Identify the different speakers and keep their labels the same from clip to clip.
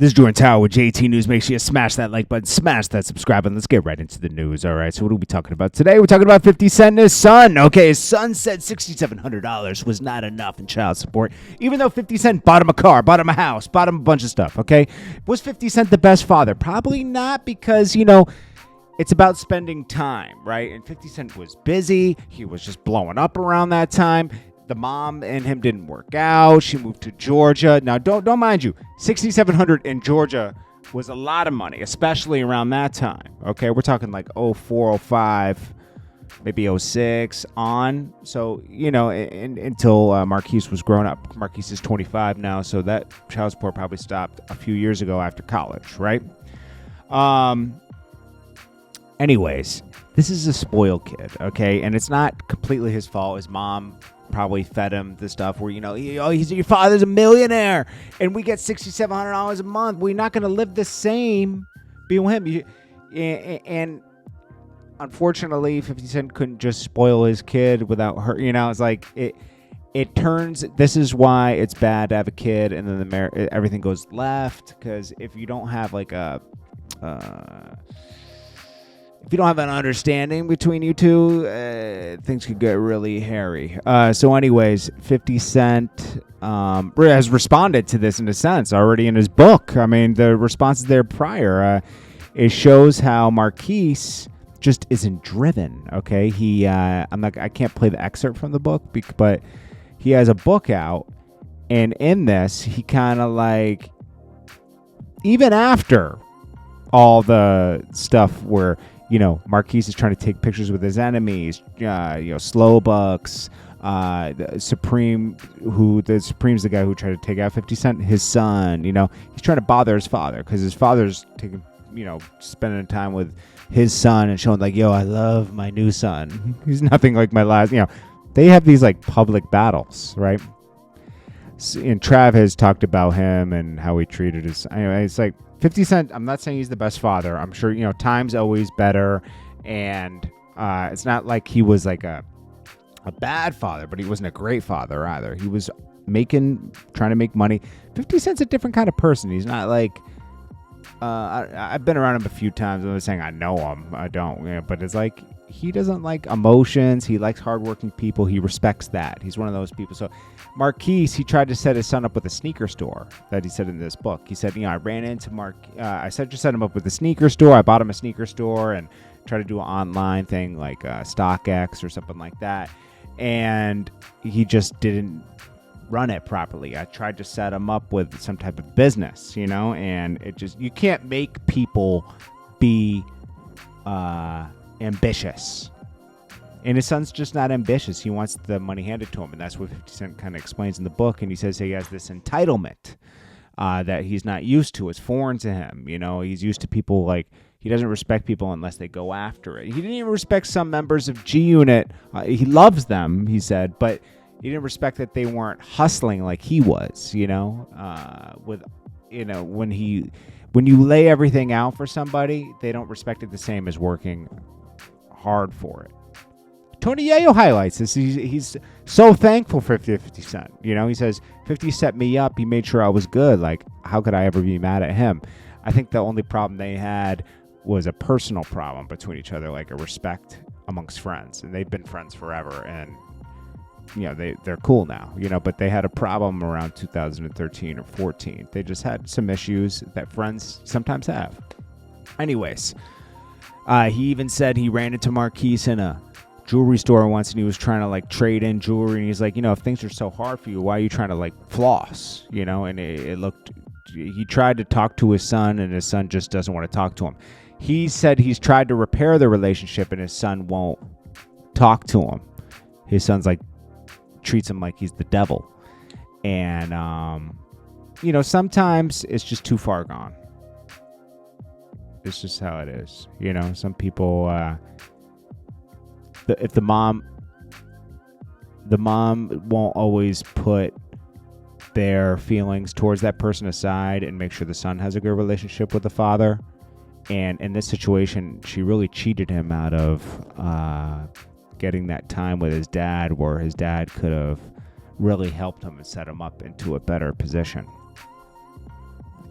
Speaker 1: This is JordanTower with JT News. Make sure you smash that like button, smash that subscribe button. Let's get right into the news. All right, so what are we talking about today? We're talking about 50 Cent and his son. Okay, his son said $6,700 was not enough in child support, even though 50 Cent bought him a car, bought him a house, bought him a bunch of stuff, okay? Was 50 Cent the best father? Probably not, because, you know, it's about spending time, right? And 50 Cent was busy. He was just blowing up around that time. The mom and him didn't work out. She moved to Georgia. Now, don't mind you, $6,700 in Georgia was a lot of money, especially around that time. Okay, we're talking like 04, 05, maybe 06 on. So, you know, until Marquise was grown up. Marquise is 25 now, so that child support probably stopped a few years ago after college, right? Anyways, this is a spoiled kid, okay? And it's not completely his fault. His mom probably fed him the stuff where, you know, your father's a millionaire and we get $6,700 a month. We're not going to live the same being with him. And unfortunately, 50 Cent couldn't just spoil his kid without her. You know, it's like it turns. This is why it's bad to have a kid and then everything goes left, because if you don't have like if you don't have an understanding between you two, things could get really hairy. So anyways, 50 Cent has responded to this in a sense already in his book. I mean, the responses there prior. It shows how Marquise just isn't driven, okay? I can't play the excerpt from the book, but he has a book out, and in this, he kind of like, even after all the stuff where, you know, Marquise is trying to take pictures with his enemies, slow bucks, the Supreme's the guy who tried to take out 50 Cent, his son, you know, he's trying to bother his father because his father's taking, you know, spending time with his son and showing like, yo, I love my new son. He's nothing like my last, you know, they have these like public battles, right? And Trav has talked about him and how he treated his, anyway, it's like, 50 Cent, I'm not saying he's the best father. I'm sure, you know, time's always better. And it's not like he was like a bad father, but he wasn't a great father either. He was trying to make money. 50 Cent's a different kind of person. He's not like, I've been around him a few times. I'm not saying I know him. I don't. You know, but it's like, he doesn't like emotions. He likes hardworking people. He respects that. He's one of those people. So Marquise, he tried to set his son up with a sneaker store that he said in this book. He said, you know, I ran into I said, just set him up with a sneaker store. I bought him a sneaker store and tried to do an online thing like StockX or something like that. And he just didn't run it properly. I tried to set him up with some type of business, you know, and you can't make people be ambitious. And his son's just not ambitious. He wants the money handed to him, and that's what 50 Cent kind of explains in the book. And he says he has this entitlement that he's not used to. It's foreign to him. You know, he's used to people like, he doesn't respect people unless they go after it. He didn't even respect some members of G Unit. He loves them, he said, but he didn't respect that they weren't hustling like he was, you know, when you lay everything out for somebody, they don't respect it the same as working hard for it. Tony Yayo highlights this. He's so thankful for 50 Cent. You know, he says, 50 set me up. He made sure I was good. Like, how could I ever be mad at him? I think the only problem they had was a personal problem between each other, like a respect amongst friends. And they've been friends forever. And, you know, they're cool now, you know, but they had a problem around 2013 or 14. They just had some issues that friends sometimes have. Anyways, he even said he ran into Marquise in a jewelry store once and he was trying to like trade in jewelry, and he's like, you know, if things are so hard for you, why are you trying to like floss, you know? And he tried to talk to his son, and his son just doesn't want to talk to him. He said he's tried to repair the relationship and his son won't talk to him. His son's like, treats him like he's the devil. And you know, sometimes it's just too far gone. It's just how it is, you know. Some people if the mom won't always put their feelings towards that person aside and make sure the son has a good relationship with the father. And in this situation, she really cheated him out of getting that time with his dad, where his dad could have really helped him and set him up into a better position.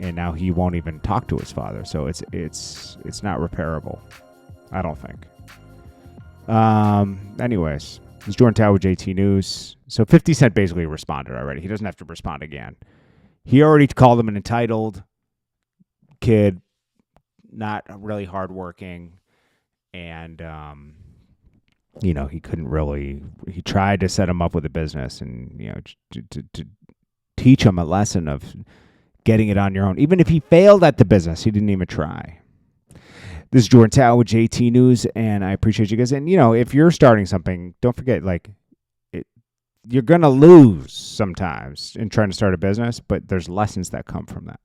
Speaker 1: and now he won't even talk to his father. So it's not repairable, I don't think. Anyways, it's Jordan Tower with JT News. So 50 Cent basically responded already. He doesn't have to respond again. He already called him an entitled kid, not really hardworking, and he couldn't really. He tried to set him up with a business, and to teach him a lesson of getting it on your own. Even if he failed at the business, he didn't even try. This is Jordan Tower with JT News, and I appreciate you guys. And if you're starting something, don't forget, you're gonna lose sometimes in trying to start a business, but there's lessons that come from that.